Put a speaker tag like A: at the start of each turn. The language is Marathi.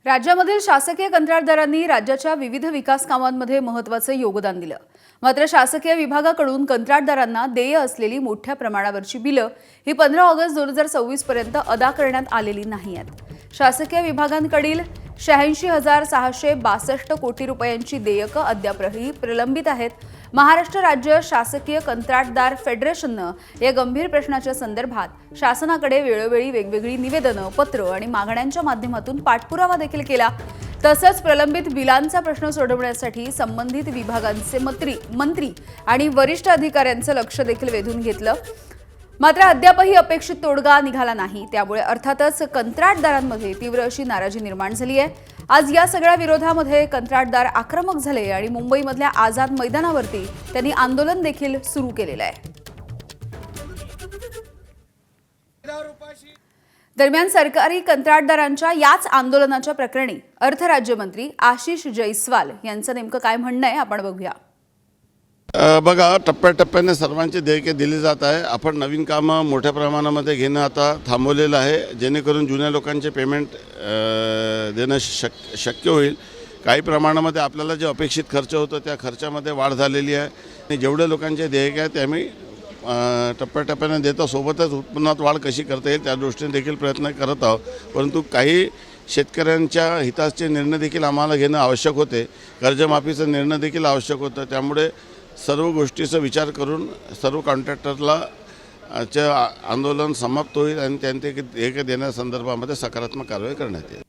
A: राज्यामधील शासकीय कंत्राटदारांनी राज्याच्या विविध विकास कामांमध्ये महत्त्वाचे योगदान दिलं। मात्र शासकीय विभागाकडून कंत्राटदारांना देय असलेली मोठ्या प्रमाणावरची बिलं ही 15 ऑगस्ट 2024 पर्यंत अदा करण्यात आलेली नाहीत। शासकीय विभागांकडील 86,662 कोटी रुपयांची देयकं अद्यापही प्रलंबित आहेत। महाराष्ट्र राज्य शासकीय कंत्राटदार फेडरेशननं या गंभीर प्रश्नाच्या संदर्भात शासनाकडे वेळोवेळी वेगवेगळी निवेदनं, पत्र आणि मागण्यांच्या माध्यमातून पाठपुरावा देखील केला। तसंच प्रलंबित बिलांचा प्रश्न सोडवण्यासाठी संबंधित विभागांचे मंत्री आणि वरिष्ठ अधिकाऱ्यांचं लक्ष देखील वेधून घेतलं। मात्र अद्यापही अपेक्षित तोडगा निघाला नाही। त्यामुळे अर्थातच कंत्राटदारांमध्ये तीव्र अशी नाराजी निर्माण झाली आहे। आज या सगळ्या विरोधामध्ये कंत्राटदार आक्रमक झाले आणि मुंबईमधल्या आझाद मैदानावरती त्यांनी आंदोलन देखील सुरू केलेलं आहे। दरम्यान सरकारी कंत्राटदारांच्या याच आंदोलनाच्या प्रकरणी अर्थ राज्यमंत्री आशिष जयस्वाल यांचं नेमकं काय म्हणणं आहे आपण बघूया।
B: बघा, टप्प्याटप्प्याने सर्वांची देयके दिली जात आहे। आपण नवीन कामं मोठ्या प्रमाणामध्ये घेणं आता थांबवलेलं आहे, जेणेकरून जुन्या लोकांचे पेमेंट देणं शक्य होईल। काही प्रमाणामध्ये आपल्याला जे अपेक्षित खर्च होतो त्या खर्चामध्ये वाढ झालेली आहे आणि जेवढे लोकांचे देयके आहेत ते आम्ही टप्प्याटप्प्याने देतो। सोबतच उत्पन्नात वाढ कशी करता येईल त्या दृष्टीने देखील प्रयत्न करत आहोत। परंतु काही शेतकऱ्यांच्या हिताचे निर्णय देखील आम्हाला घेणं आवश्यक होते। कर्जमाफीचा निर्णय देखील आवश्यक होता। त्यामुळे सर्व गोष्टीचा विचार करून सर्व कॉन्ट्रॅक्टरला आंदोलन समाप्त होईल आणि त्यांचे देयके देण्यासंदर्भामध्ये सकारात्मक कारवाई करण्यात येईल।